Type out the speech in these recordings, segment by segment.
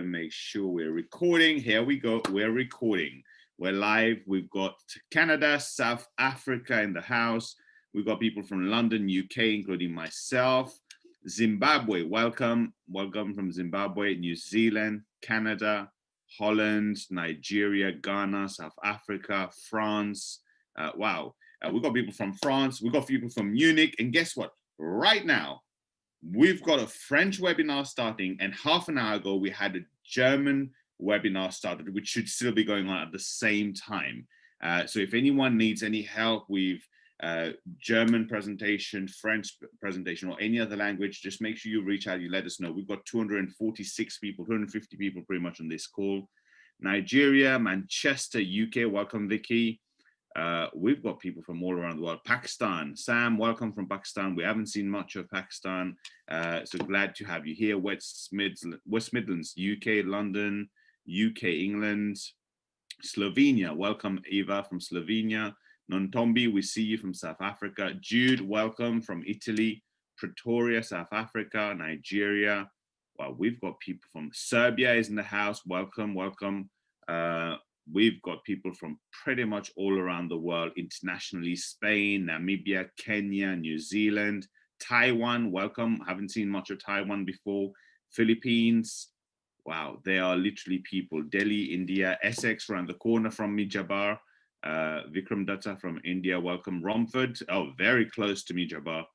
Make sure we're recording. Here we go. We're recording. We're live. We've got Canada, South Africa in the house. We've got people from London, UK, including myself. Zimbabwe, welcome. Welcome from Zimbabwe, New Zealand, Canada, Holland, Nigeria, Ghana, South Africa, France. Wow. We've got people from France. We've got people from Munich. And guess what? Right now, we've got a French webinar starting, and half an hour ago we had a German webinar started, which should still be going on at the same time. So if anyone needs any help with German presentation, French presentation, or any other language, just make sure you reach out, you let us know. We've got 246 people, 250 people pretty much on this call. Nigeria, Manchester, UK, welcome Vicky. We've got people from all around the world. Pakistan, Sam, welcome from Pakistan. We haven't seen much of Pakistan, so glad to have you here. West Midlands, UK, London, UK, England, Slovenia, welcome Eva from Slovenia. Nontombi, we see you from South Africa. Jude, welcome from Italy. Pretoria, South Africa, Nigeria. Wow, we've got people from Serbia is in the house. Welcome, welcome. We've got people from pretty much all around the world, internationally, Spain, Namibia, Kenya, New Zealand, Taiwan, welcome. Haven't seen much of Taiwan before. Philippines, wow, they are literally people. Delhi, India, Essex around the corner from me, Jabbar. Vikram Datta from India, welcome. Romford, oh, very close to me, Jabbar.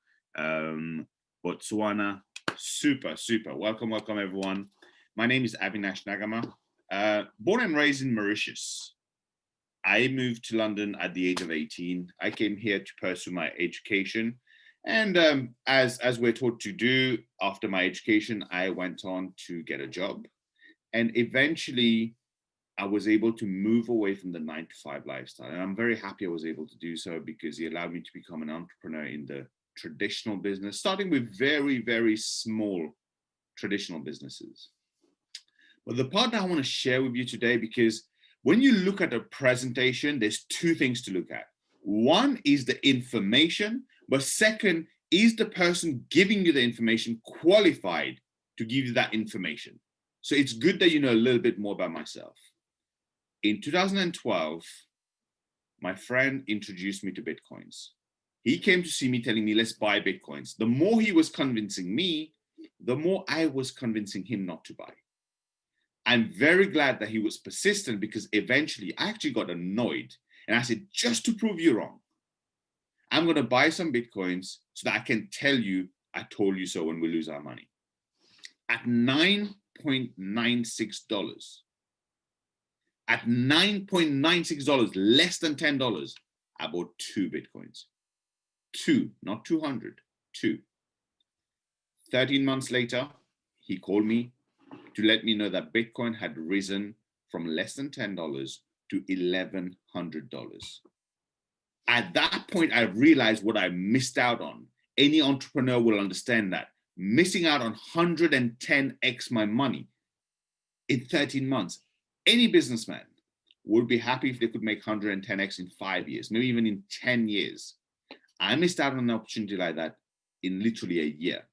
Botswana, super, super. Welcome, welcome everyone. My name is Avinash Nagama. Born and raised in Mauritius. I moved to London at the age of 18. I came here to pursue my education. And as we're taught to do, after my education, I went on to get a job. And eventually, I was able to move away from the 9-to-5 lifestyle. And I'm very happy I was able to do so because it allowed me to become an entrepreneur in the traditional business, starting with very, very small traditional businesses. But the part that I want to share with you today, because when you look at a presentation, there's two things to look at. One is the information, but second, is the person giving you the information qualified to give you that information? So it's good that you know a little bit more about myself. In 2012, my friend introduced me to Bitcoins. He came to see me telling me, let's buy Bitcoins. The more he was convincing me, the more I was convincing him not to buy. I'm very glad that he was persistent because eventually I actually got annoyed and I said, just to prove you wrong, I'm going to buy some Bitcoins so that I can tell you I told you so when we lose our money. At $9.96, at $9.96, less than $10, I bought 2 Bitcoins. 2, not 200, 2. 13 months later, he called me to let me know that Bitcoin had risen from less than $10 to $1,100. At that point, I realized what I missed out on. Any entrepreneur will understand that. Missing out on 110x my money in 13 months. Any businessman would be happy if they could make 110x in 5 years, maybe even in 10 years. I missed out on an opportunity like that in literally a year.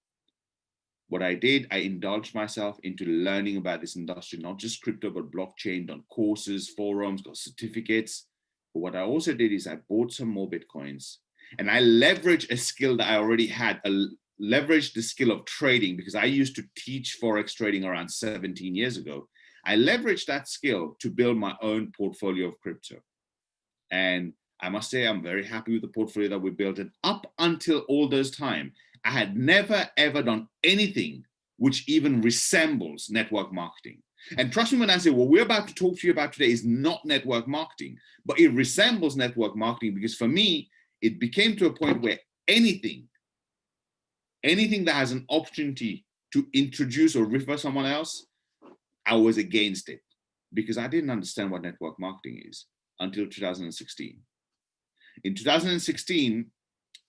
What I did, I indulged myself into learning about this industry, not just crypto, but blockchain, done courses, forums, got certificates. But what I also did is I bought some more Bitcoins and I leveraged a skill that I already had, leveraged the skill of trading because I used to teach Forex trading around 17 years ago. I leveraged that skill to build my own portfolio of crypto. And I must say, I'm very happy with the portfolio that we built. And up until all those time, I had never, ever done anything which even resembles network marketing. And trust me when I say, what we're about to talk to you about today is not network marketing, but it resembles network marketing because for me, it became to a point where anything that has an opportunity to introduce or refer someone else, I was against it because I didn't understand what network marketing is until 2016. In 2016,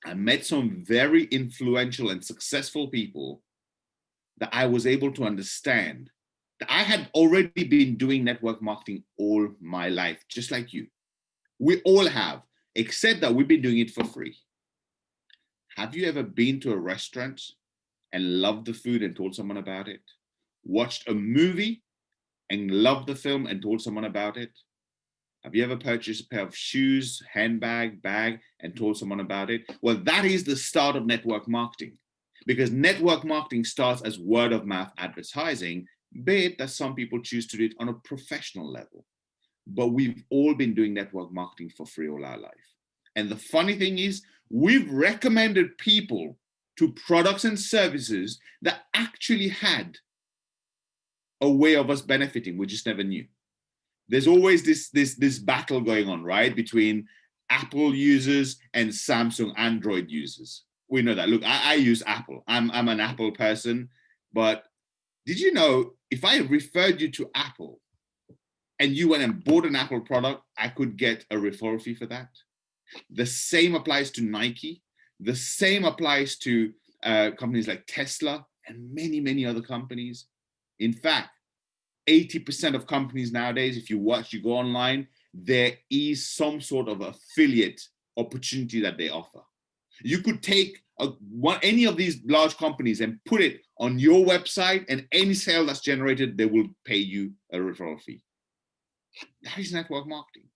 I met some very influential and successful people that I was able to understand that I had already been doing network marketing all my life, just like you. We all have, except that we've been doing it for free. Have you ever been to a restaurant and loved the food and told someone about it? Watched a movie and loved the film and told someone about it? Have you ever purchased a pair of shoes, handbag, bag, and told someone about it? Well, that is the start of network marketing, because network marketing starts as word of mouth advertising, be it that some people choose to do it on a professional level. But we've all been doing network marketing for free all our life. And the funny thing is, we've recommended people to products and services that actually had a way of us benefiting. We just never knew. There's always this battle going on, right, between Apple users and Samsung Android users. We know that. Look, I use Apple. I'm an Apple person, but did you know if I referred you to Apple and you went and bought an Apple product, I could get a referral fee for that? The same applies to Nike. The same applies to companies like Tesla and many, many other companies. In fact, 80% of companies nowadays, if you go online, there is some sort of affiliate opportunity that they offer. You could take any of these large companies and put it on your website, and any sale that's generated, they will pay you a referral fee. That is network marketing.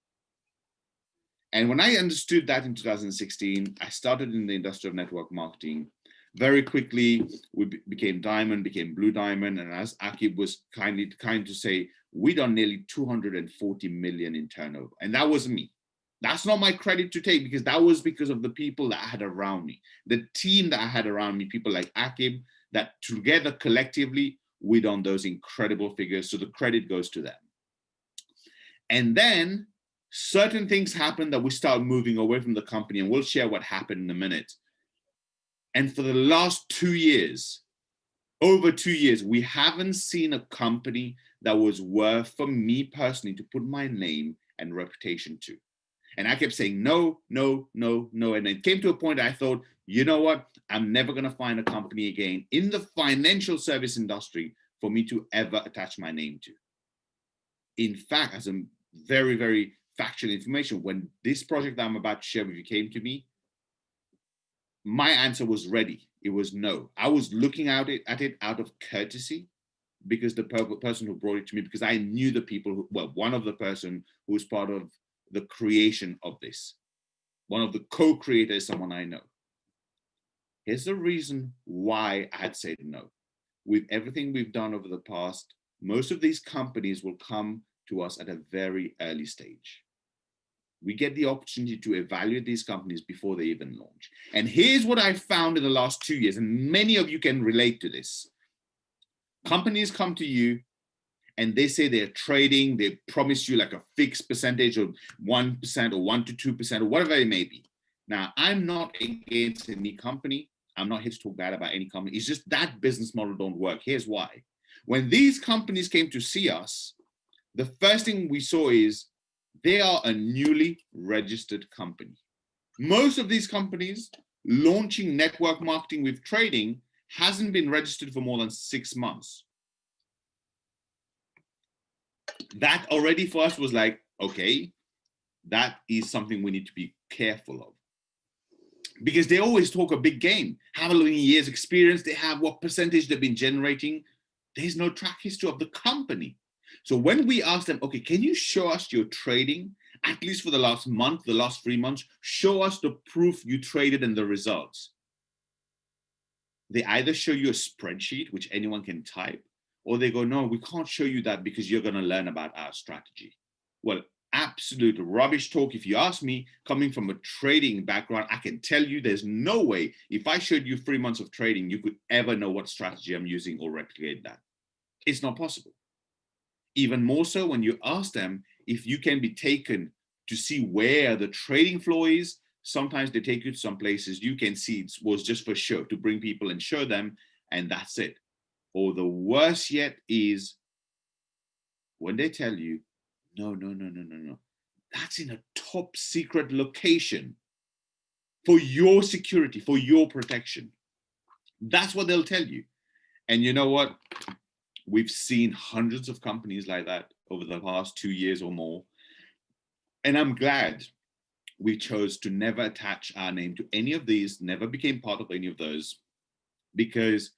And when I understood that in 2016, I started in the industry of network marketing. Very quickly, we became Diamond, became Blue Diamond. And as Akib was kind to say, we done nearly 240 million in turnover. And that was me. That's not my credit to take, because that was because of the people that I had around me, the team that I had around me, people like Akib, that together collectively, we done those incredible figures. So the credit goes to them. And then certain things happened that we started moving away from the company, and we'll share what happened in a minute. And for the last 2 years, over 2 years, we haven't seen a company that was worth, for me personally, to put my name and reputation to. And I kept saying, no, no, no, no. And it came to a point I thought, you know what? I'm never going to find a company again in the financial service industry for me to ever attach my name to. In fact, as a very, very factual information, when this project that I'm about to share with you came to me, my answer was ready. It was no. I was looking at it out of courtesy, because the person who brought it to me, because I knew the people one of the person who was part of the creation of this, one of the co-creators, someone I know. Here's the reason why I had said no. With everything we've done over the past, most of these companies will come to us at a very early stage. We get the opportunity to evaluate these companies before they even launch. And here's what I found in the last 2 years, and many of you can relate to this. Companies come to you and they say they're trading, they promise you like a fixed percentage of 1% or 1 to 2% or whatever it may be. Now, I'm not against any company. I'm not here to talk bad about any company. It's just that business model don't work. Here's why. When these companies came to see us, the first thing we saw is they are a newly registered company. Most of these companies launching network marketing with trading hasn't been registered for more than 6 months. That already for us was like, okay, that is something we need to be careful of. Because they always talk a big game. How many years experience they have, what percentage they've been generating. There's no track history of the company. So when we ask them, okay, can you show us your trading, at least for the last month, the last 3 months, show us the proof you traded and the results. They either show you a spreadsheet, which anyone can type, or they go, no, we can't show you that because you're going to learn about our strategy. Well, absolute rubbish talk. If you ask me, coming from a trading background, I can tell you there's no way, if I showed you 3 months of trading, you could ever know what strategy I'm using or replicate that. It's not possible. Even more so when you ask them if you can be taken to see where the trading floor is. Sometimes they take you to some places you can see it was just for show, to bring people and show them, and that's it. Or the worst yet is when they tell you, no, that's in a top secret location for your security, for your protection. That's what they'll tell you. And you know what? We've seen hundreds of companies like that over the past 2 years or more. And I'm glad we chose to never attach our name to any of these, never became part of any of those, because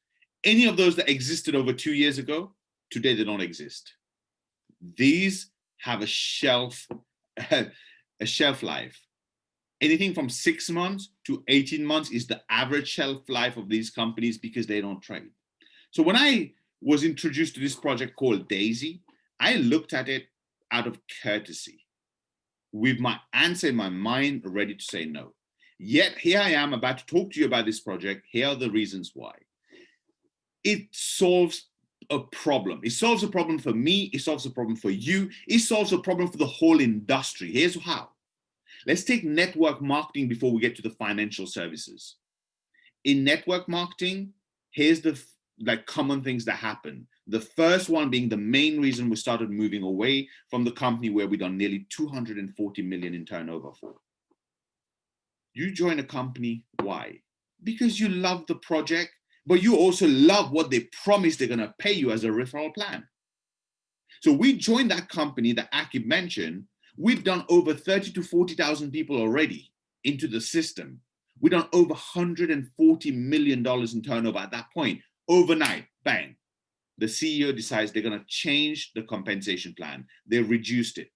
any of those that existed over 2 years ago, today they don't exist. These have a shelf life. Anything from 6 months to 18 months is the average shelf life of these companies because they don't trade. So when I was introduced to this project called Daisy, I looked at it out of courtesy, with my answer in my mind ready to say no. Yet here I am about to talk to you about this project. Here are the reasons why. It solves a problem. It solves a problem for me. It solves a problem for you. It solves a problem for the whole industry. Here's how. Let's take network marketing before we get to the financial services. In network marketing, here's the common things that happen. The first one being the main reason we started moving away from the company where we done nearly 240 million in turnover for. You join a company, why? Because you love the project, but you also love what they promise they're going to pay you as a referral plan. So we joined that company that Akib mentioned. We've done over 30 to 40,000 people already into the system. We've done over $140 million in turnover at that point. Overnight, bang. The CEO decides they're going to change the compensation plan. They reduced it.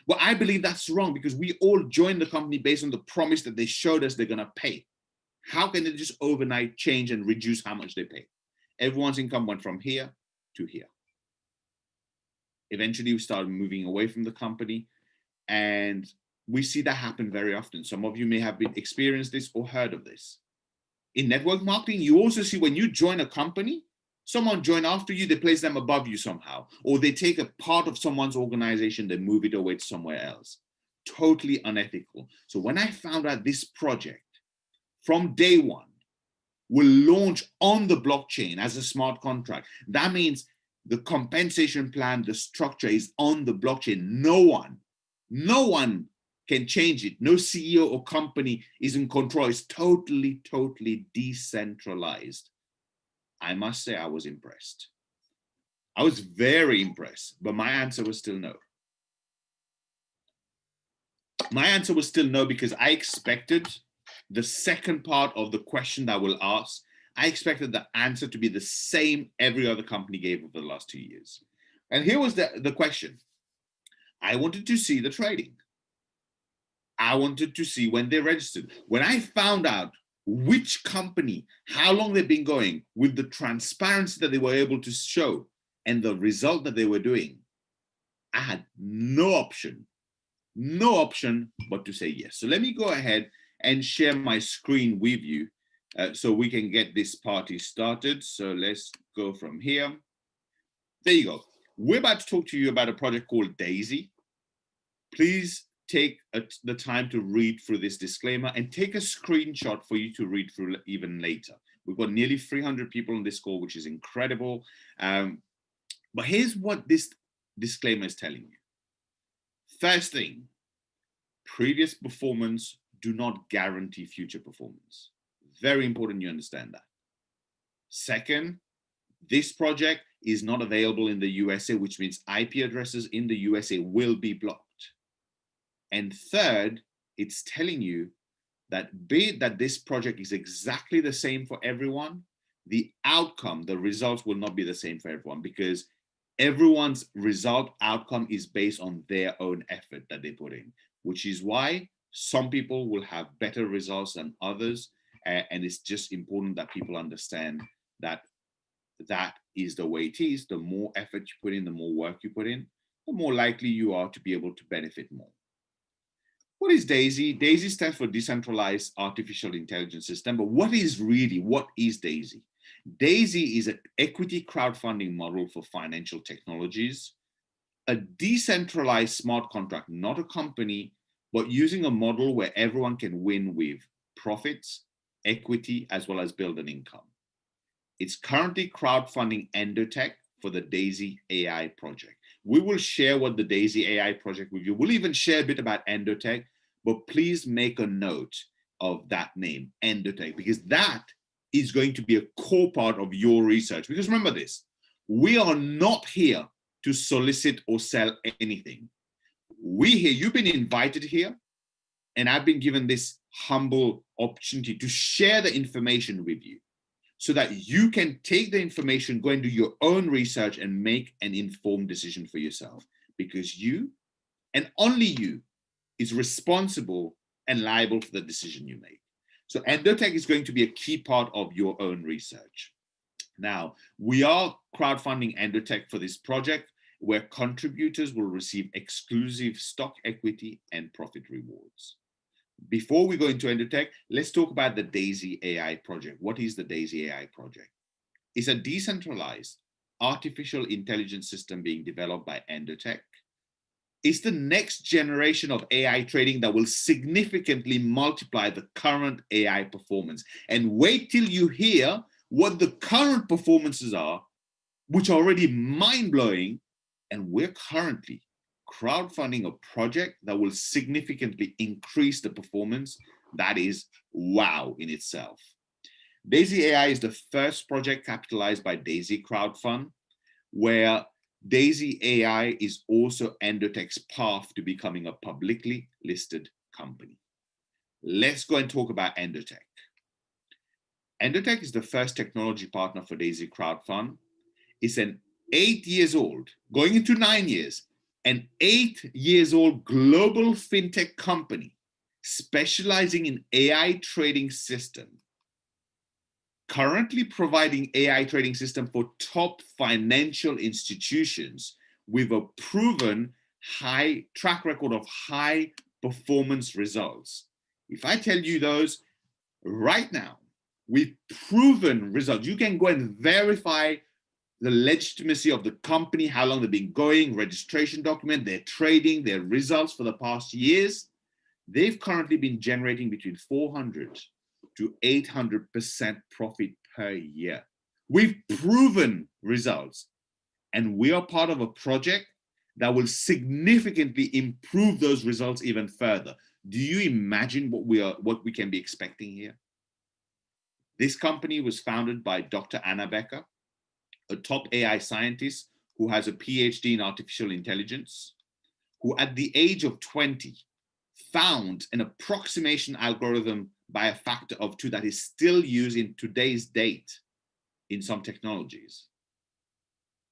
Well, I believe that's wrong because we all joined the company based on the promise that they showed us they're going to pay. How can they just overnight change and reduce how much they pay? Everyone's income went from here to here. Eventually, we started moving away from the company, and we see that happen very often. Some of you may have experienced this or heard of this. In network marketing, you also see when you join a company, someone join after you, they place them above you somehow, or they take a part of someone's organization, they move it away to somewhere else. Totally unethical. So when I found out this project from day one will launch on the blockchain as a smart contract, that means the compensation plan, the structure is on the blockchain. No one can change it. No CEO or company is in control. It's totally decentralized. I must say I was impressed. I was very impressed, but my answer was still no. My answer was still no because I expected the second part of the question that I will ask. I expected the answer to be the same every other company gave over the last 2 years. And here was the question. I wanted to see the trading. I wanted to see when they registered. When I found out which company, how long they've been going, with the transparency that they were able to show and the result that they were doing, I had no option but to say yes. So let me go ahead and share my screen with you so we can get this party started. So let's go from here. There you go. We're about to talk to you about a project called Daisy. Please take the time to read through this disclaimer and take a screenshot for you to read through even later. We've got nearly 300 people on this call, which is incredible. But here's what this disclaimer is telling you. First thing, previous performance do not guarantee future performance. Very important you understand that. Second, this project is not available in the USA, which means IP addresses in the USA will be blocked. And third, it's telling you that be it that this project is exactly the same for everyone, the outcome, the results will not be the same for everyone because everyone's result outcome is based on their own effort that they put in, which is why some people will have better results than others. And it's just important that people understand that that is the way it is. The more effort you put in, the more work you put in, the more likely you are to be able to benefit more. What is Daisy? Daisy stands for Decentralized Artificial Intelligence System, but what is Daisy? Daisy is an equity crowdfunding model for financial technologies, a decentralized smart contract, not a company, but using a model where everyone can win with profits, equity, as well as build an income. It's currently crowdfunding Endotech for the Daisy AI project. We will share what the Daisy AI project with you. We'll even share a bit about Endotech, but please make a note of that name, Endotech, because that is going to be a core part of your research. Because remember this, we are not here to solicit or sell anything. You've been invited here, and I've been given this humble opportunity to share the information with you. so that you can take the information, go and do your own research and make an informed decision for yourself, because you and only you is responsible and liable for the decision you make. So Endotech is going to be a key part of your own research. Now, we are crowdfunding Endotech for this project, where contributors will receive exclusive stock equity and profit rewards. Before we go into Endotech, let's talk about the DAISY AI project. What is the DAISY AI project? It's a decentralized artificial intelligence system being developed by Endotech. It's the next generation of AI trading that will significantly multiply the current AI performance. And wait till you hear what the current performances are, which are already mind-blowing. And we're currently crowdfunding a project that will significantly increase the performance. That is wow in itself. DAISY AI is the first project capitalized by DAISY Crowdfund, where DAISY AI is also Endotech's path to becoming a publicly listed company. Let's go and talk about Endotech. Endotech is the first technology partner for DAISY Crowdfund. It's an 8 years old, going into 9 years, an 8 years old global fintech company specializing in AI trading system, currently providing AI trading system for top financial institutions with a proven high track record of high performance results. If I tell you those right now, with proven results, you can go and verify the legitimacy of the company, how long they've been going, registration document, their trading, their results for the past years. They've currently been generating between 400 to 800% profit per year. We've proven results, and we are part of a project that will significantly improve those results even further. Do you imagine what we can be expecting here? This company was founded by Dr. Anna Becker, a top AI scientist who has a PhD in artificial intelligence, who at the age of 20 found an approximation algorithm by a factor of 2 that is still used in today's date in some technologies.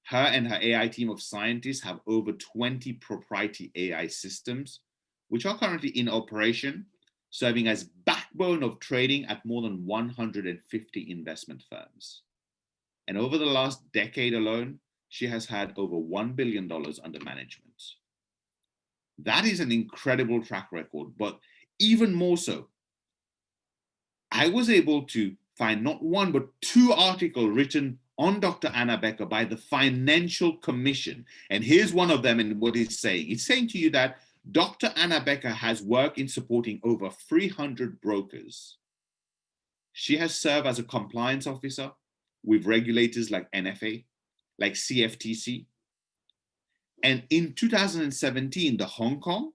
Her and her AI team of scientists have over 20 proprietary AI systems, which are currently in operation, serving as backbone of trading at more than 150 investment firms. And over the last decade alone, she has had over $1 billion under management. That is an incredible track record, but even more so, I was able to find not one, but 2 articles written on Dr. Anna Becker by the Financial Commission. And here's one of them and what it's saying. It's saying to you that Dr. Anna Becker has worked in supporting over 300 brokers. She has served as a compliance officer with regulators like NFA, like CFTC. And in 2017, the Hong Kong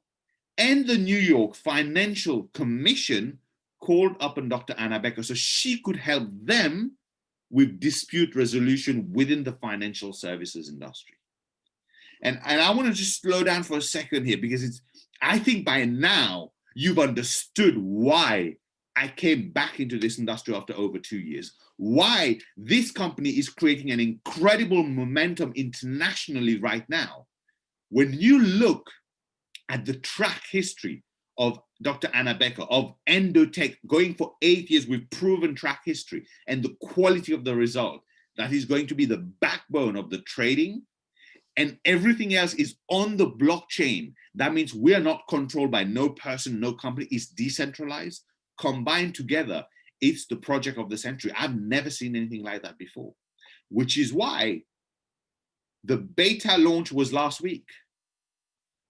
and the New York Financial Commission called upon Dr. Anna Becker so she could help them with dispute resolution within the financial services industry. And I want to just slow down for a second here, because I think by now you've understood why I came back into this industry after over 2 years, why this company is creating an incredible momentum internationally right now. When you look at the track history of Dr. Anna Becker, of Endotech, going for 8 years with proven track history, and the quality of the result, that is going to be the backbone of the trading, and everything else is on the blockchain. That means we are not controlled by no person, no company. It's decentralized. Combined together, it's the project of the century. I've never seen anything like that before, which is why the beta launch was last week.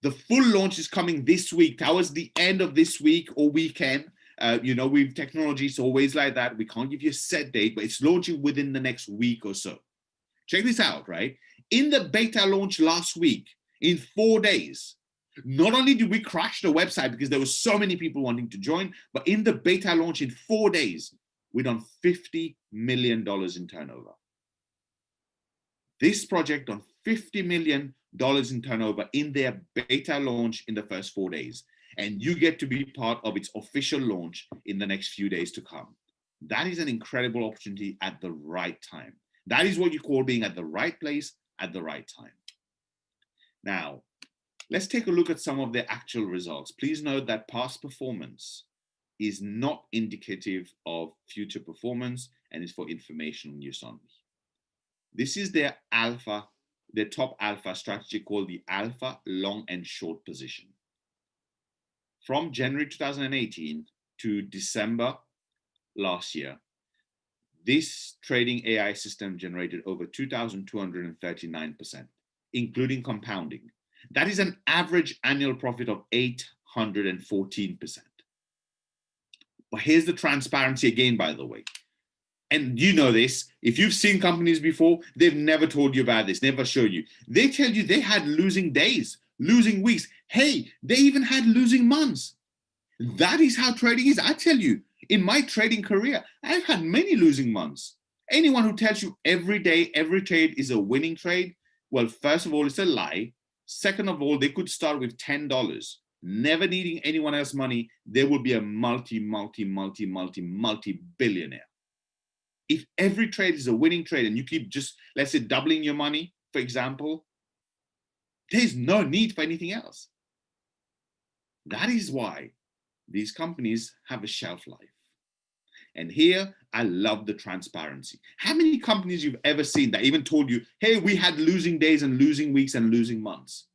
The full launch is coming this week, towards the end of this week or weekend. With technology, it's always like that. We can't give you a set date, but it's launching within the next week or so. Check this out, right? In the beta launch last week, in 4 days, not only did we crash the website because there were so many people wanting to join, but in the beta launch in 4 days, we done $50 million in turnover. This project done $50 million in turnover in their beta launch in the first 4 days. And you get to be part of its official launch in the next few days to come. That is an incredible opportunity at the right time. That is what you call being at the right place at the right time. Now, let's take a look at some of the actual results. Please note that past performance is not indicative of future performance and is for informational use only. This is their top alpha strategy called the alpha long and short position. From January 2018 to December last year, this trading AI system generated over 2,239%, including compounding. That is an average annual profit of 814%. But here's the transparency again, by the way. And you know this, if you've seen companies before, they've never told you about this, never shown you. They tell you they had losing days, losing weeks. Hey, they even had losing months. That is how trading is. I tell you, in my trading career, I've had many losing months. Anyone who tells you every day, every trade is a winning trade, well, first of all, it's a lie. Second of all, they could start with $10, never needing anyone else's money. They will be a multi-billionaire. If every trade is a winning trade and you keep just, let's say, doubling your money, for example, there's no need for anything else. That is why these companies have a shelf life. And here, I love the transparency. How many companies you've ever seen that even told you, hey, we had losing days and losing weeks and losing months?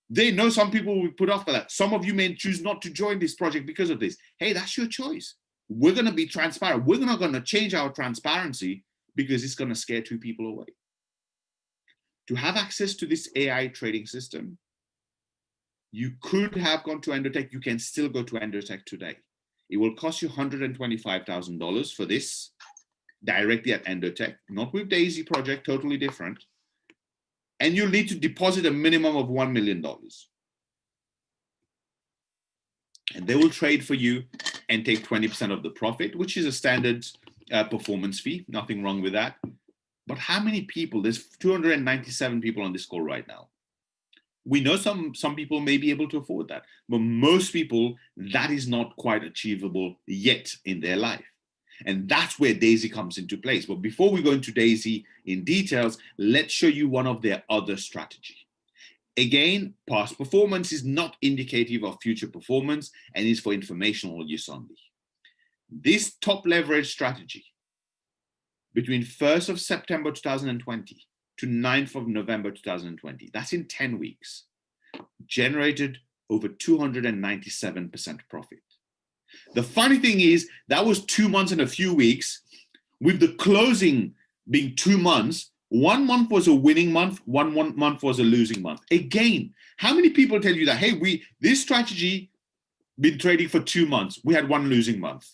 They know some people will put off for that. Some of you may choose not to join this project because of this. Hey, that's your choice. We're going to be transparent. We're not going to change our transparency because it's going to scare two people away. To have access to this AI trading system, you could have gone to Endotech. You can still go to Endotech today. It will cost you $125,000 for this directly at Endotech, not with Daisy Project, totally different. And you'll need to deposit a minimum of $1 million. And they will trade for you and take 20% of the profit, which is a standard performance fee. Nothing wrong with that. But how many people? There's 297 people on this call right now. We know some people may be able to afford that, but most people, that is not quite achievable yet in their life. And that's where Daisy comes into place. But before we go into Daisy in details, let's show you one of their other strategies. Again, past performance is not indicative of future performance and is for informational use only. This top leverage strategy between 1st of September 2020 to 9th of November 2020, that's in 10 weeks, generated over 297% profit. The funny thing is that was 2 months and a few weeks, with the closing being 2 months. 1 month was a winning month, one month was a losing month. Again, how many people tell you that, hey, this strategy been trading for 2 months, we had one losing month?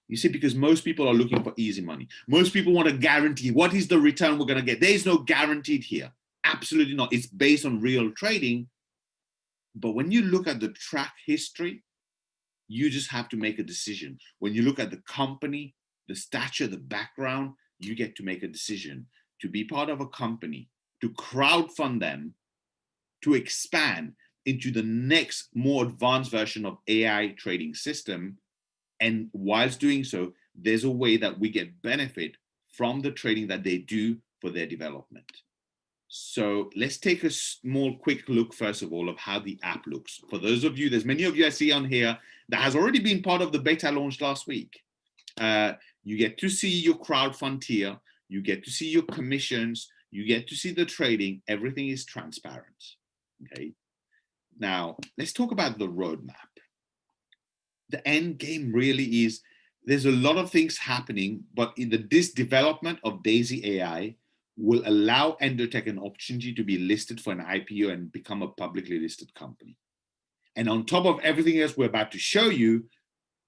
You see, because most people are looking for easy money. Most people want to guarantee what is the return we're going to get. There is no guaranteed here. Absolutely not. It's based on real trading. But when you look at the track history, you just have to make a decision. When you look at the company, the stature, the background, you get to make a decision to be part of a company, to crowdfund them, to expand into the next more advanced version of AI trading system. And whilst doing so, there's a way that we get benefit from the trading that they do for their development. So let's take a small quick look, first of all, of how the app looks. For those of you, there's many of you I see on here that has already been part of the beta launch last week. You get to see your crowdfund tier, you get to see your commissions, you get to see the trading, everything is transparent, okay? Now, let's talk about the roadmap. The end game really is, there's a lot of things happening, but this development of Daisy AI will allow Endotech an opportunity to be listed for an IPO and become a publicly listed company. And on top of everything else we're about to show you,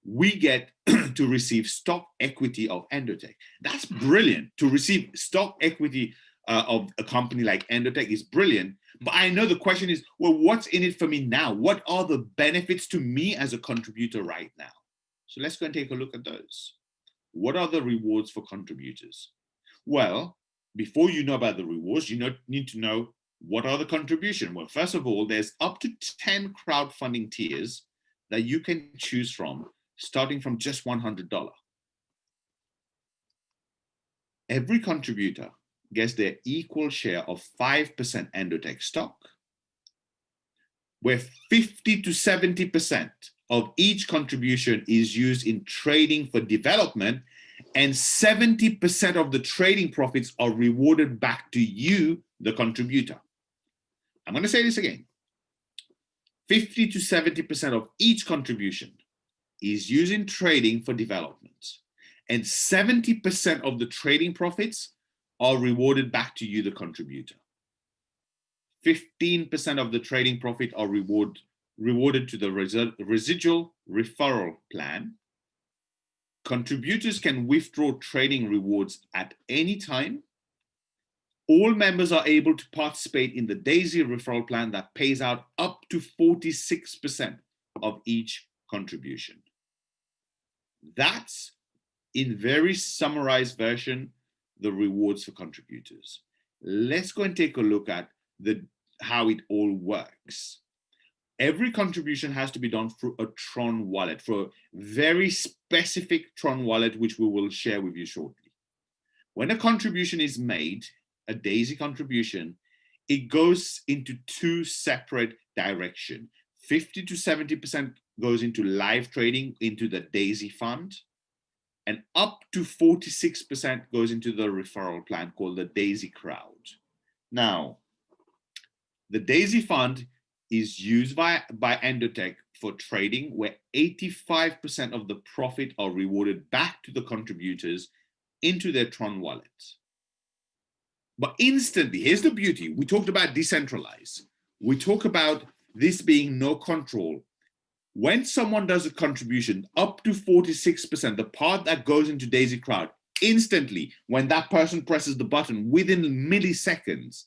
we get to receive stock equity of Endotech. That's brilliant. To receive stock equity of a company like Endotech is brilliant. But I know the question is, well, what's in it for me now? What are the benefits to me as a contributor right now? So let's go and take a look at those. What are the rewards for contributors? Well, before you know about the rewards, you need to know what are the contributions. Well, first of all, there's up to 10 crowdfunding tiers that you can choose from, starting from just $100. every contributor gets their equal share of 5% Endotech stock, where 50 to 70% of each contribution is used in trading for development, and 70% of the trading profits are rewarded back to you, the contributor. I'm going to say this again. 50 to 70% of each contribution is used in trading for development, and 70% of the trading profits are rewarded back to you, the contributor. 15% of the trading profit are rewarded to the residual referral plan. Contributors can withdraw trading rewards at any time. All members are able to participate in the Daisy referral plan that pays out up to 46% of each contribution. That's, in very summarized version, the rewards for contributors. Let's go and take a look at how it all works. Every contribution has to be done through a Tron wallet, for a very specific Tron wallet, which we will share with you shortly. When a contribution is made, a Daisy contribution, it goes into two separate directions. 50 to 70% goes into live trading into the Daisy fund, and up to 46% goes into the referral plan called the Daisy Crowd. Now, the Daisy fund is used by Endotech for trading, where 85% of the profit are rewarded back to the contributors into their Tron wallets. But instantly, here's the beauty. We talked about decentralized. We talk about this being no control. When someone does a contribution up to 46%, the part that goes into Daisy Crowd, instantly, when that person presses the button, within milliseconds,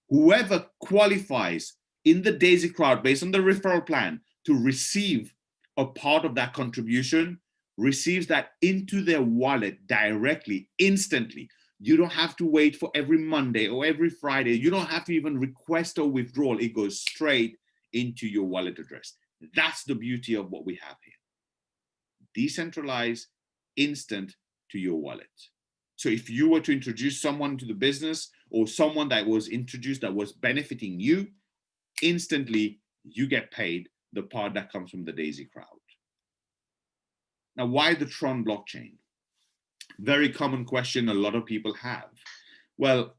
whoever qualifies in the Daisy Crowd based on the referral plan to receive a part of that contribution receives that into their wallet directly, instantly. You don't have to wait for every Monday or every Friday. You don't have to even request a withdrawal. It goes straight into your wallet address. That's the beauty of what we have here. Decentralized, instant to your wallet. So if you were to introduce someone to the business, or someone that was introduced that was benefiting you, instantly you get paid the part that comes from the Daisy Crowd. Now, why the Tron blockchain? Very common question a lot of people have. Well,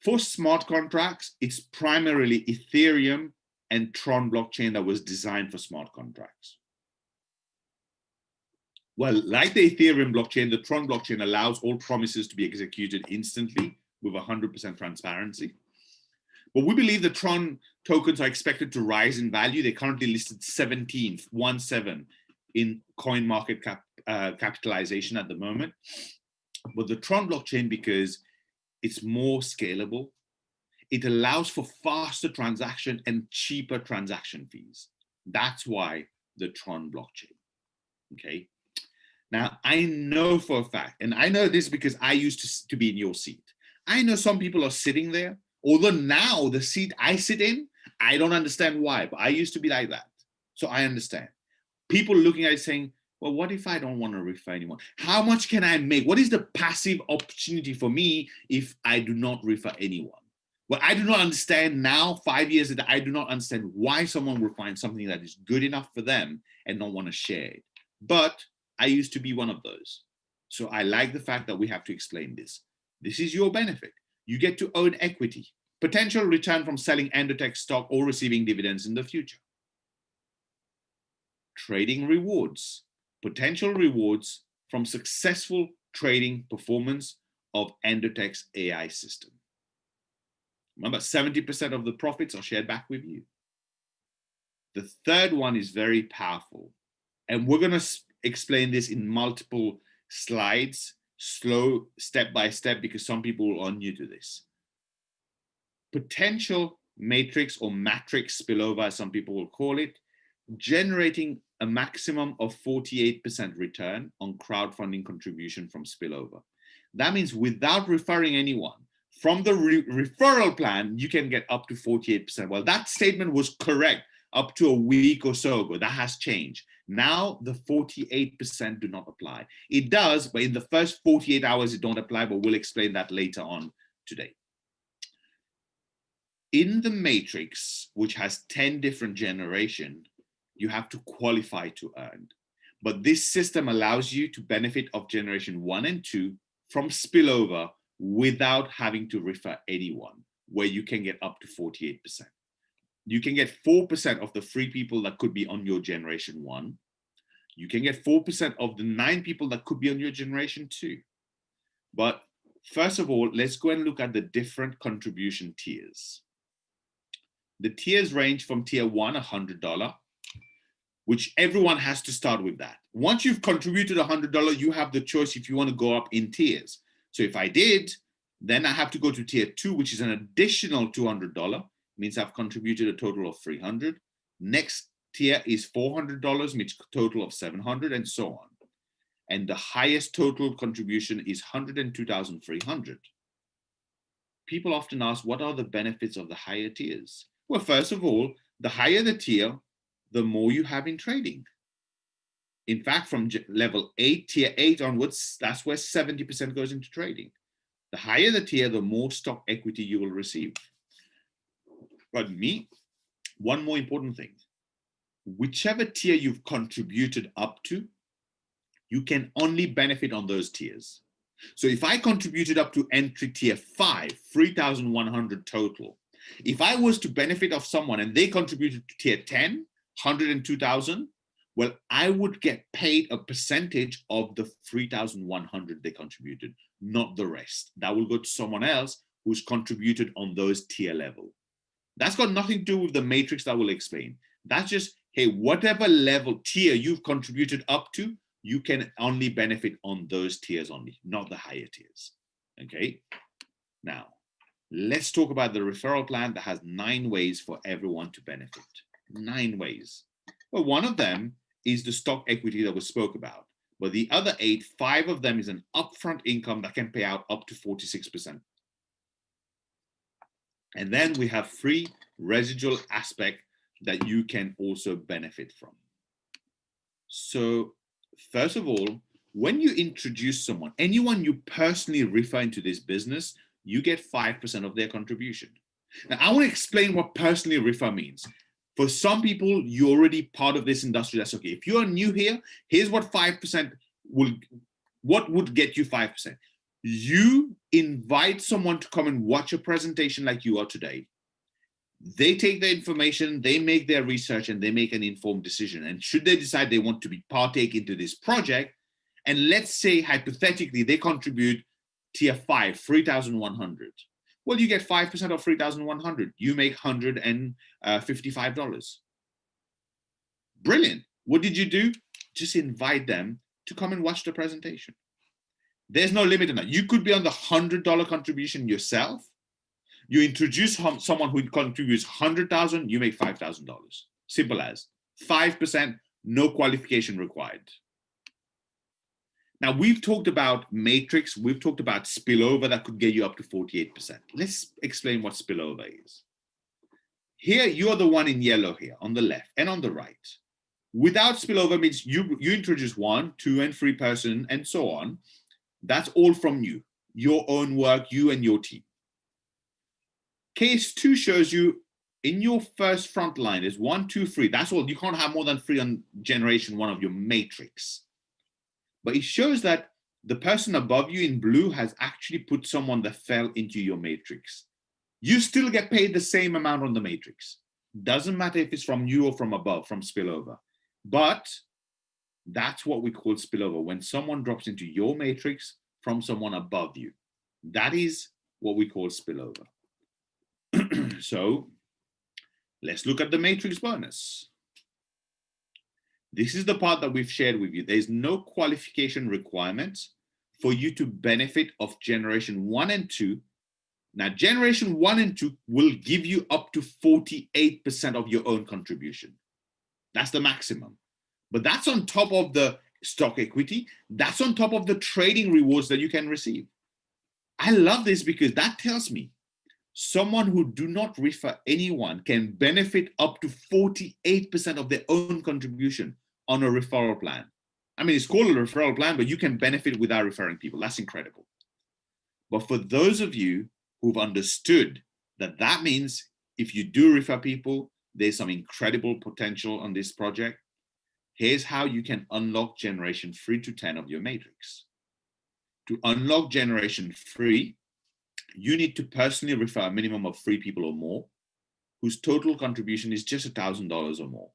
for smart contracts, it's primarily Ethereum and Tron blockchain that was designed for smart contracts. Well, like the Ethereum blockchain, the Tron blockchain allows all promises to be executed instantly with 100% transparency. But we believe the Tron tokens are expected to rise in value. They're currently listed 17th, 17, in coin market capitalization at the moment. But the Tron blockchain, because it's more scalable, it allows for faster transaction and cheaper transaction fees. That's why the Tron blockchain, okay? Now, I know for a fact, and I know this because I used to be in your seat. I know some people are sitting there, although now the seat I sit in, I don't understand why, but I used to be like that. So I understand. People looking at it saying, well, what if I don't want to refer anyone? How much can I make? What is the passive opportunity for me if I do not refer anyone? Well, I do not understand now, 5 years later, I do not understand why someone will find something that is good enough for them and not want to share it. But I used to be one of those. So I like the fact that we have to explain this. This is your benefit. You get to own equity, potential return from selling Endotech stock or receiving dividends in the future. Trading rewards, potential rewards from successful trading performance of Endotech's AI system. Remember, 70% of the profits are shared back with you. The third one is very powerful. And we're going to explain this in multiple slides, slow, step by step, because some people are new to this. Potential matrix or matrix spillover, as some people will call it, generating a maximum of 48% return on crowdfunding contribution from spillover. That means without referring anyone, from the referral plan, you can get up to 48%. Well, that statement was correct up to a week or so ago. That has changed. Now the 48% do not apply. It does, but in the first 48 hours, it don't apply, but we'll explain that later on today. In the matrix, which has 10 different generations, you have to qualify to earn. But this system allows you to benefit of generation 1 and 2 from spillover without having to refer anyone, where you can get up to 48%. You can get 4% of the 3 people that could be on your generation 1. You can get 4% of the 9 people that could be on your generation 2. But first of all, let's go and look at the different contribution tiers. The tiers range from tier 1, $100, which everyone has to start with that. Once you've contributed $100, you have the choice if you want to go up in tiers. So if I did, then I have to go to tier 2, which is an additional $200, means I've contributed a total of $300. Next tier is $400, means a total of $700, and so on. And the highest total contribution is $102,300. People often ask, what are the benefits of the higher tiers? Well, first of all, the higher the tier, the more you have in trading. In fact, from level 8, tier 8 onwards, that's where 70% goes into trading. The higher the tier, the more stock equity you will receive. But one more important thing, whichever tier you've contributed up to, you can only benefit on those tiers. So if I contributed up to entry tier 5, 3,100 total, if I was to benefit of someone and they contributed to tier 10, 102,000, well, I would get paid a percentage of the 3,100 they contributed, not the rest. That will go to someone else who's contributed on those tier level. That's got nothing to do with the matrix that we'll explain. That's just, hey, whatever level tier you've contributed up to, you can only benefit on those tiers only, not the higher tiers, okay? Now, let's talk about the referral plan that has 9 ways for everyone to benefit. 9 ways. Well, one of them is the stock equity that we spoke about. But the other 8, 5 of them is an upfront income that can pay out up to 46%. And then we have 3 residual aspects that you can also benefit from. So first of all, when you introduce someone, anyone you personally refer into this business, you get 5% of their contribution. Now, I want to explain what personally refer means. For some people, you're already part of this industry, that's okay. If you're new here, here's what 5% what would get you 5%. You invite someone to come and watch a presentation like you are today. They take the information, they make their research, and they make an informed decision. And should they decide they want to partake into this project, and let's say hypothetically they contribute tier 5, 3,100. Well, you get 5% of 3,100. You make $155. Brilliant. What did you do? Just invite them to come and watch the presentation. There's no limit on that. You could be on the $100 contribution yourself. You introduce someone who contributes $100,000, you make $5,000. Simple as. 5%, no qualification required. Now, we've talked about matrix, we've talked about spillover that could get you up to 48%. Let's explain what spillover is. Here, you're the one in yellow here on the left and on the right. Without spillover means you introduce 1, 2, and 3 person and so on. That's all from you, your own work, you and your team. Case 2 shows you in your first front line is 1, 2, 3. That's all. You can't have more than 3 on generation 1 of your matrix. But it shows that the person above you in blue has actually put someone that fell into your matrix. You still get paid the same amount on the matrix. Doesn't matter if it's from you or from above, from spillover. But that's what we call spillover, when someone drops into your matrix from someone above you. That is what we call spillover. So let's look at the matrix bonus. This is the part that we've shared with you. There's no qualification requirements for you to benefit of generation 1 and 2. Now, generation 1 and 2 will give you up to 48% of your own contribution. That's the maximum. But that's on top of the stock equity. That's on top of the trading rewards that you can receive. I love this because that tells me someone who do not refer anyone can benefit up to 48% of their own contribution on a referral plan. I mean, it's called a referral plan, but you can benefit without referring people. That's incredible. But for those of you who've understood that that means if you do refer people, there's some incredible potential on this project, here's how you can unlock generation 3 to 10 of your matrix. To unlock generation 3, you need to personally refer a minimum of 3 people or more whose total contribution is just $1,000 or more.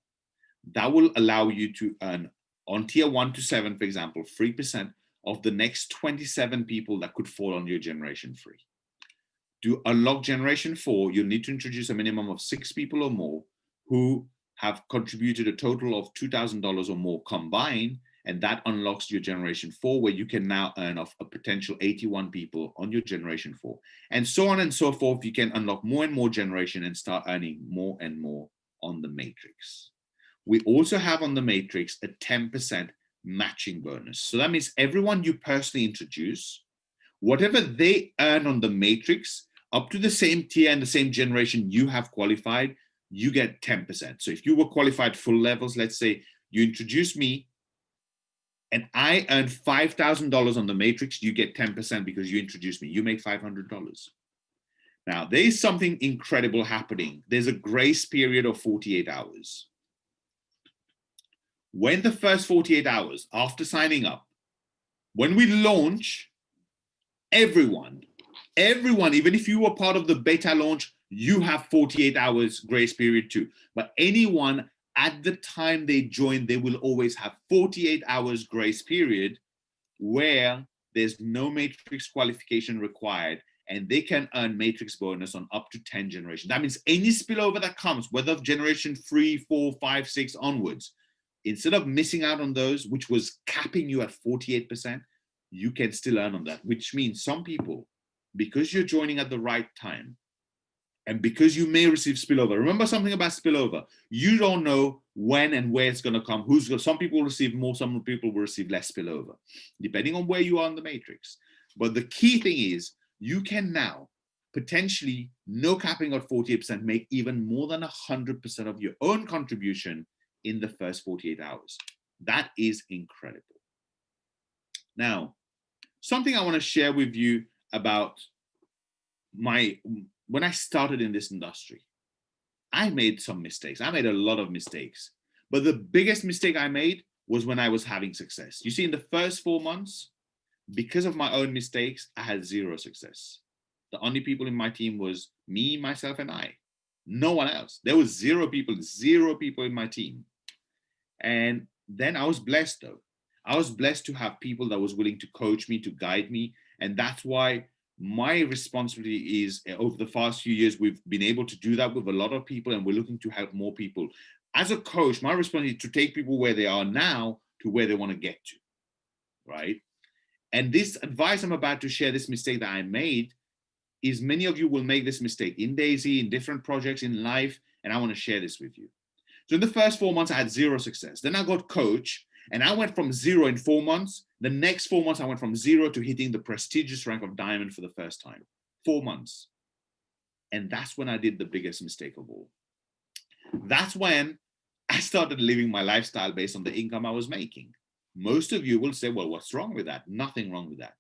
That will allow you to earn on tier 1 to 7, for example, 3% of the next 27 people that could fall on your generation 3. To unlock generation 4, you'll need to introduce a minimum of 6 people or more who have contributed a total of $2,000 or more combined, and that unlocks your generation 4, where you can now earn off a potential 81 people on your generation 4. And so on and so forth, you can unlock more and more generation and start earning more and more on the matrix. We also have on the matrix a 10% matching bonus. So that means everyone you personally introduce, whatever they earn on the matrix, up to the same tier and the same generation you have qualified, you get 10%. So if you were qualified full levels, let's say you introduce me and I earn $5,000 on the matrix, you get 10% because you introduced me. You make $500. Now, there is something incredible happening. There's a grace period of 48 hours. When the first 48 hours after signing up, when we launch, everyone, even if you were part of the beta launch, you have 48 hours grace period too. But anyone at the time they join, they will always have 48 hours grace period where there's no matrix qualification required, and they can earn matrix bonus on up to 10 generations. That means any spillover that comes, whether of generation 3, 4, 5, 6 onwards, instead of missing out on those, which was capping you at 48%, you can still earn on that, which means some people, because you're joining at the right time, and because you may receive spillover, remember something about spillover, you don't know when and where it's going to come. Some people will receive more, some people will receive less spillover, depending on where you are in the matrix. But the key thing is you can now potentially, no capping at 48%, make even more than 100% of your own contribution in the first 48 hours. That is incredible. Now, something I want to share with you about when I started in this industry, I made some mistakes. I made a lot of mistakes. But the biggest mistake I made was when I was having success. You see, in the first 4 months, because of my own mistakes, I had 0 success. The only people in my team was me, myself, and I. No one else. There was 0 people in my team. And then I was blessed, though. I was blessed to have people that was willing to coach me, to guide me. And that's why my responsibility is, over the past few years, we've been able to do that with a lot of people, and we're looking to help more people. As a coach, my responsibility is to take people where they are now to where they want to get to, right? And this advice I'm about to share, this mistake that I made, is many of you will make this mistake in Daisy, in different projects, in life, and I want to share this with you. So in the first 4 months, I had 0 success. Then I got coach, and I went from 0 in 4 months. The next 4 months, I went from 0 to hitting the prestigious rank of diamond for the first time. 4 months. And that's when I did the biggest mistake of all. That's when I started living my lifestyle based on the income I was making. Most of you will say, well, what's wrong with that? Nothing wrong with that.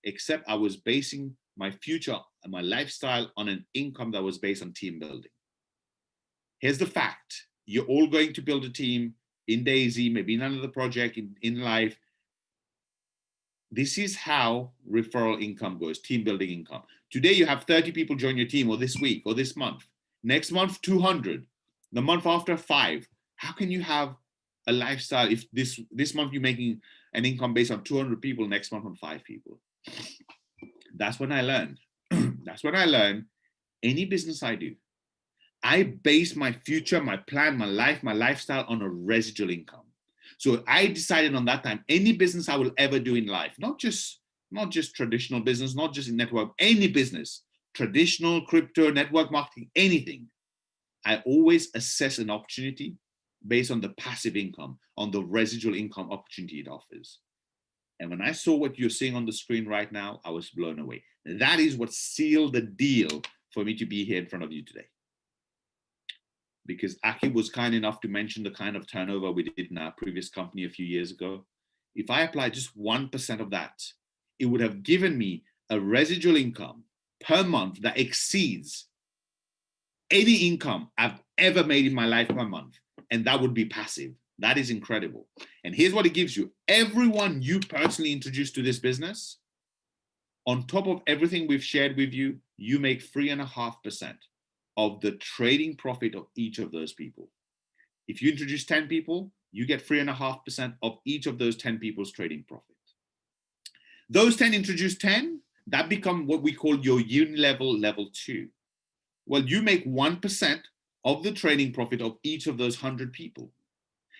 Except I was basing my future and my lifestyle on an income that was based on team building. Here's the fact. You're all going to build a team in Daisy, maybe in another project, in life. This is how referral income goes, team building income. Today, you have 30 people join your team, or this week, or this month. Next month, 200. The month after, 5. How can you have a lifestyle if this month you're making an income based on 200 people, next month on 5 people? That's when I learned. That's when I learned any business I do, I base my future, my plan, my life, my lifestyle on a residual income. So I decided on that time, any business I will ever do in life, not just traditional business, not just in network, any business, traditional, crypto, network marketing, anything. I always assess an opportunity based on the passive income, on the residual income opportunity it offers. And when I saw what you're seeing on the screen right now, I was blown away. That is what sealed the deal for me to be here in front of you today. Because Aki was kind enough to mention the kind of turnover we did in our previous company a few years ago. If I applied just 1% of that, it would have given me a residual income per month that exceeds any income I've ever made in my life per month. And that would be passive. That is incredible. And here's what it gives you. Everyone you personally introduced to this business, on top of everything we've shared with you, you make 3.5% of the trading profit of each of those people. If you introduce 10 people, you get 3.5% of each of those 10 people's trading profit. Those 10 introduce 10, that become what we call your Unilevel level 2. Well, you make 1% of the trading profit of each of those 100 people.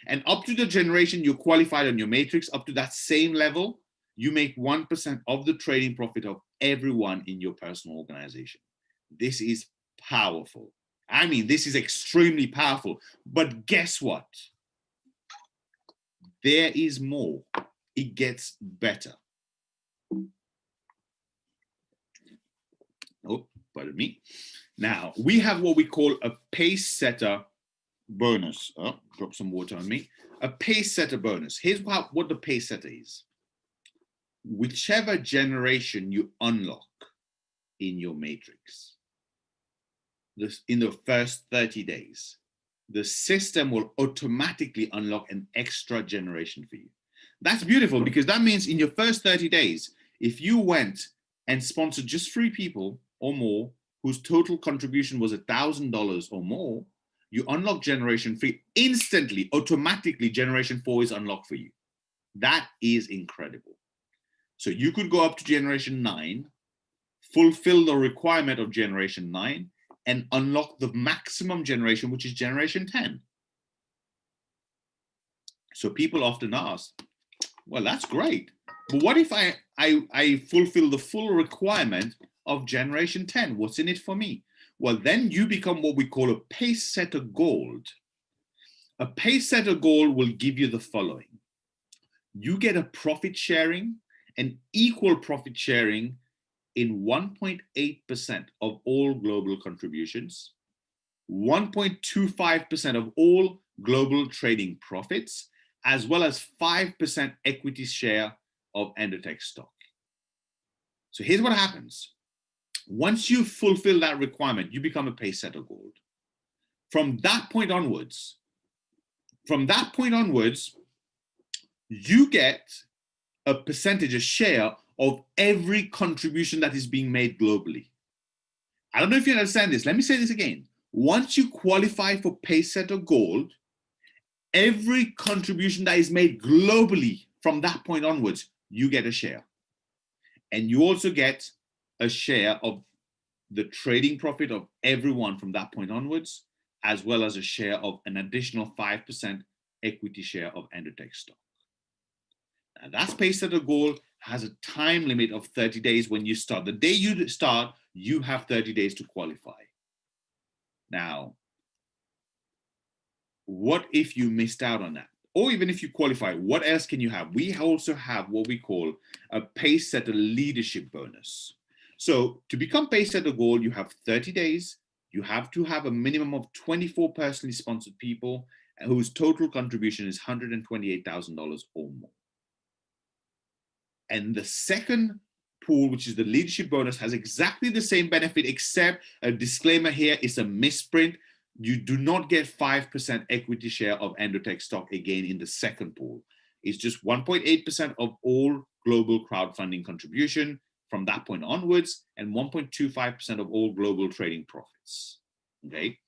And up to the generation you qualified on your matrix, up to that same level, you make 1% of the trading profit of everyone in your personal organization. This is powerful. I mean, this is extremely powerful. But guess what? There is more. It gets better. Oh, pardon me. Now, we have what we call a pace setter bonus. Oh, drop some water on me. A pace setter bonus. Here's what the pace setter is. Whichever generation you unlock in your matrix, in the first 30 days, the system will automatically unlock an extra generation for you. That's beautiful, because that means in your first 30 days, if you went and sponsored just 3 people or more whose total contribution was $1,000 or more, you unlock generation 3 instantly, automatically. Generation 4 is unlocked for you. That is incredible. So you could go up to generation 9, fulfill the requirement of generation 9, and unlock the maximum generation, which is generation 10. So people often ask, well, that's great, but what if I fulfill the full requirement of generation 10? What's in it for me? Well, then you become what we call a pace setter gold. A pace setter gold will give you the following. You get a profit sharing, an equal profit sharing in 1.8% of all global contributions, 1.25% of all global trading profits, as well as 5% equity share of Endotech stock. So here's what happens. Once you fulfill that requirement, you become a pace setter gold. From that point onwards, you get a percentage, a share of every contribution that is being made globally. I don't know if you understand this. Let me say this again. Once you qualify for pace setter gold, every contribution that is made globally from that point onwards, you get a share. And you also get a share of the trading profit of everyone from that point onwards, as well as a share of an additional 5% equity share of Endotech stock. Now that's pace setter gold, has a time limit of 30 days when you start. The day you start, you have 30 days to qualify. Now, what if you missed out on that? Or even if you qualify, what else can you have? We also have what we call a pace setter leadership bonus. So to become pace setter gold, you have 30 days. You have to have a minimum of 24 personally sponsored people whose total contribution is $128,000 or more. And the second pool, which is the leadership bonus, has exactly the same benefit, except a disclaimer here, is a misprint. You do not get 5% equity share of Endotech stock again in the second pool. It's just 1.8% of all global crowdfunding contribution from that point onwards, and 1.25% of all global trading profits, okay?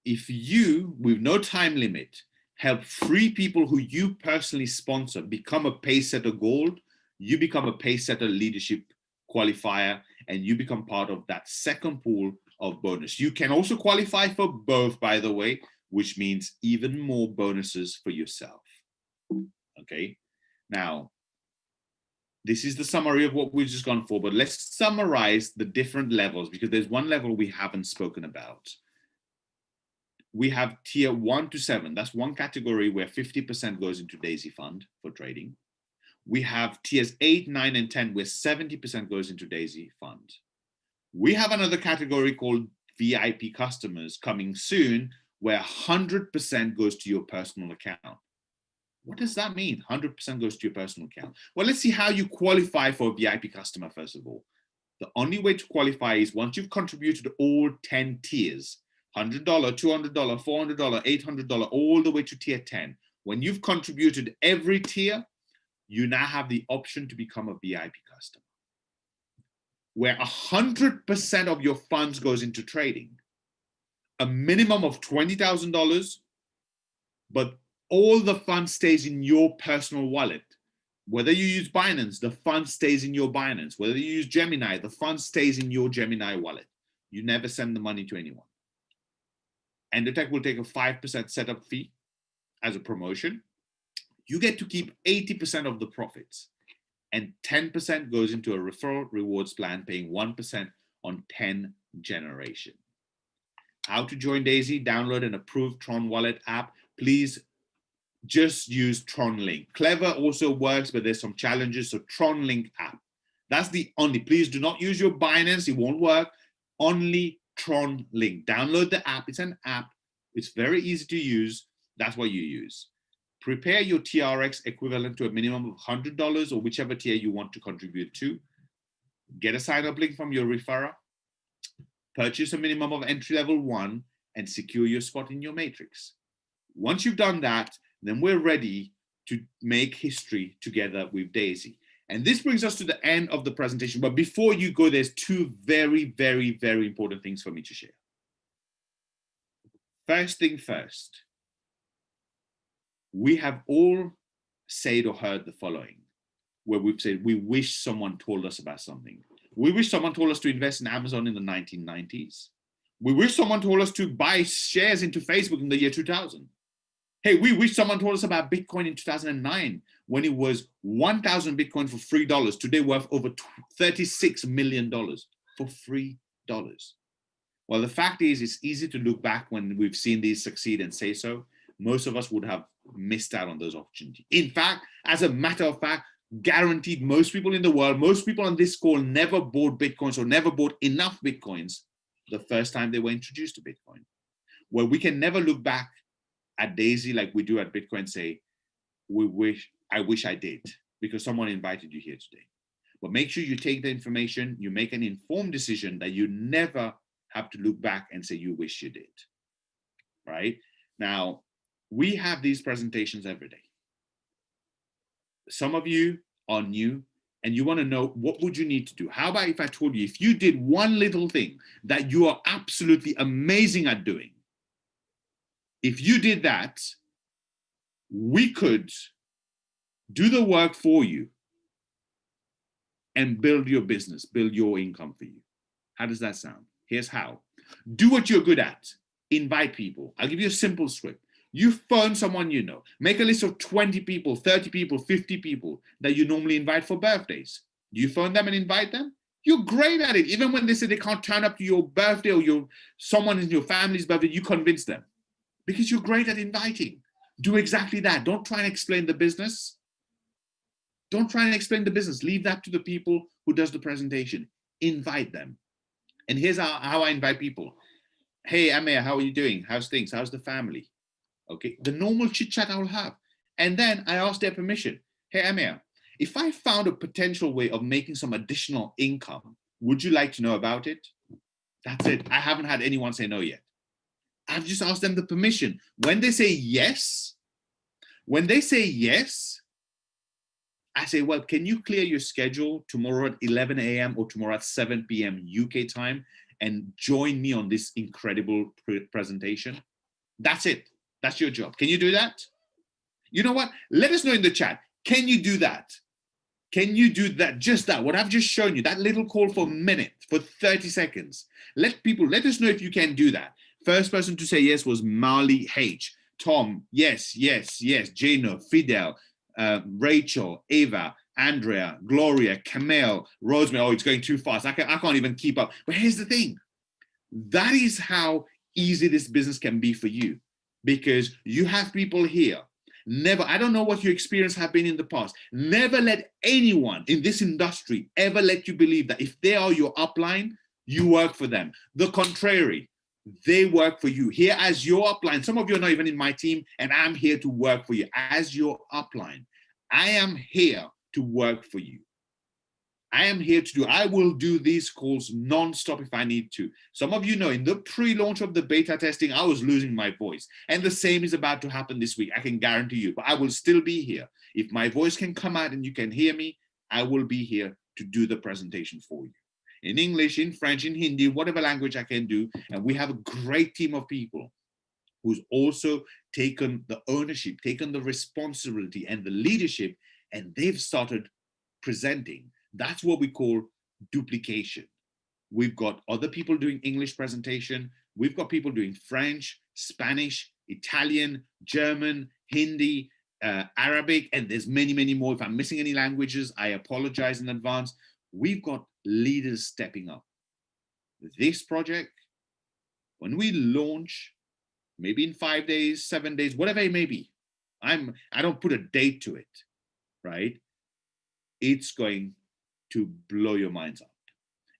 If you, with no time limit, help 3 people who you personally sponsor become a pace setter gold, you become a pace setter leadership qualifier, and you become part of that second pool of bonus. You can also qualify for both, by the way, which means even more bonuses for yourself, okay? Now, this is the summary of what we've just gone for, but let's summarize the different levels, because there's one level we haven't spoken about. We have tier 1 to 7. That's one category where 50% goes into Daisy Fund for trading. We have tiers 8, 9, and 10, where 70% goes into Daisy Fund. We have another category called VIP customers coming soon, where 100% goes to your personal account. What does that mean? 100% goes to your personal account. Well, let's see how you qualify for a VIP customer, first of all. The only way to qualify is once you've contributed all 10 tiers, $100, $200, $400, $800, all the way to tier 10. When you've contributed every tier, you now have the option to become a VIP customer, where 100% of your funds goes into trading, a minimum of $20,000, but all the fund stays in your personal wallet. Whether you use Binance, the fund stays in your Binance. Whether you use Gemini, the fund stays in your Gemini wallet. You never send the money to anyone. Endotech will take a 5% setup fee as a promotion. You get to keep 80% of the profits, and 10% goes into a referral rewards plan, paying 1% on 10 generation. How to join Daisy? Download an approved Tron wallet app. Please just use TronLink. Clever also works, but there's some challenges. So TronLink app. That's the only. Please do not use your Binance. It won't work. Only TronLink. Download the app. It's an app. It's very easy to use. That's what you use. Prepare your TRX equivalent to a minimum of $100 or whichever tier you want to contribute to. Get a sign-up link from your referrer. Purchase a minimum of entry level 1 and secure your spot in your matrix. Once you've done that, then we're ready to make history together with Daisy. And this brings us to the end of the presentation. But before you go, there's two very, very, very important things for me to share. First thing first, we have all said or heard the following, where we've said, we wish someone told us about something. We wish someone told us to invest in Amazon in the 1990s. We wish someone told us to buy shares into Facebook in the year 2000. Hey, we wish someone told us about Bitcoin in 2009 when it was 1,000 Bitcoin for $3, today worth over $36 million for $3. Well, the fact is, it's easy to look back when we've seen these succeed and say so. Most of us would have missed out on those opportunities. In fact, as a matter of fact, guaranteed most people in the world, most people on this call never bought Bitcoins or never bought enough Bitcoins the first time they were introduced to Bitcoin. Well, we can never look back at Daisy like we do at Bitcoin and say, I wish I did, because someone invited you here today. But make sure you take the information, you make an informed decision that you never have to look back and say you wish you did, right? Now, we have these presentations every day. Some of you are new and you want to know, what would you need to do? How about if I told you, if you did one little thing that you are absolutely amazing at doing, if you did that, we could do the work for you and build your business, build your income for you. How does that sound? Here's how. Do what you're good at. Invite people. I'll give you a simple script. You phone someone you know. Make a list of 20 people, 30 people, 50 people that you normally invite for birthdays. Do you phone them and invite them? You're great at it. Even when they say they can't turn up to your birthday or someone in your family's birthday, you convince them because you're great at inviting. Do exactly that. Don't try and explain the business. Don't try and explain the business. Leave that to the people who does the presentation. Invite them. And here's how I invite people. Hey, Amir, how are you doing? How's things? How's the family? Okay, the normal chit chat I'll have. And then I ask their permission. Hey, Amir, if I found a potential way of making some additional income, would you like to know about it? That's it. I haven't had anyone say no yet. I've just asked them the permission. When they say yes, I say, well, can you clear your schedule tomorrow at 11 a.m. or tomorrow at 7 p.m. UK time and join me on this incredible presentation? That's it. That's your job. Can you do that? You know what? Let us know in the chat. Can you do that? Can you do that? Just that, what I've just shown you, that little call for a minute, for 30 seconds. Let us know if you can do that. First person to say yes was Marley H. Tom, yes, yes, yes. Jano, Fidel, Rachel, Ava, Andrea, Gloria, Camille, Rosemary. Oh, it's going too fast. I can't even keep up. But here's the thing. That is how easy this business can be for you, because you have people here. Never, I don't know what your experience have been in the past. Never let anyone in this industry ever let you believe that if they are your upline, you work for them. The contrary, they work for you. Here as your upline, some of you are not even in my team, and I'm here to work for you as your upline. I am here to work for you. I will do these calls non-stop if I need to. Some of you know in the pre-launch of the beta testing, I was losing my voice. And the same is about to happen this week. I can guarantee you, but I will still be here. If my voice can come out and you can hear me, I will be here to do the presentation for you. In English, in French, in Hindi, whatever language I can do. And we have a great team of people who's also taken the ownership, taken the responsibility and the leadership, and they've started presenting. That's what we call duplication. We've got other people doing English presentation. We've got people doing French, Spanish, Italian, German, Hindi, Arabic, and there's many, many more. If I'm missing any languages, I apologize in advance. We've got leaders stepping up. This project, when we launch, maybe in 5 days, 7 days, whatever it may be, I don't put a date to it, right? It's going to blow your minds up.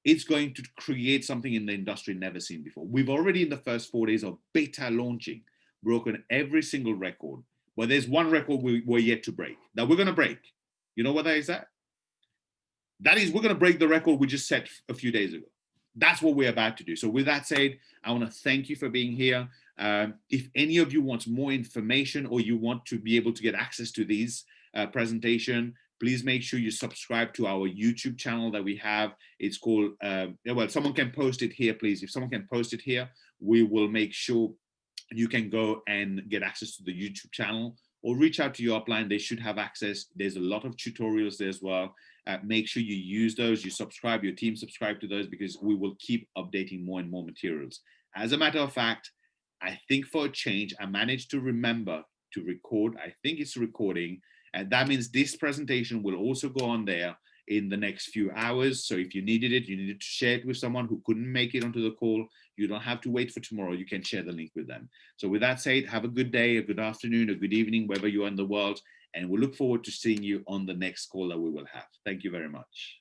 It's going to create something in the industry never seen before. We've already in the first 4 days of beta launching broken every single record, but there's one record we're yet to break that we're going to break. You know what that is? That is, we're going to break the record we just set a few days ago. That's what we're about to do. So with that said, I want to thank you for being here. If any of you want more information or you want to be able to get access to these presentation, please make sure you subscribe to our YouTube channel that we have. It's called, well, someone can post it here, please. If someone can post it here, we will make sure you can go and get access to the YouTube channel or reach out to your upline. They should have access. There's a lot of tutorials there as well. Make sure you use those, you subscribe, your team subscribe to those, because we will keep updating more and more materials. As a matter of fact, I think for a change, I managed to remember to record. I think it's recording. And that means this presentation will also go on there in the next few hours. So if you needed it, you needed to share it with someone who couldn't make it onto the call, you don't have to wait for tomorrow. You can share the link with them. So with that said, have a good day, a good afternoon, a good evening, wherever you are in the world. And we look forward to seeing you on the next call that we will have. Thank you very much.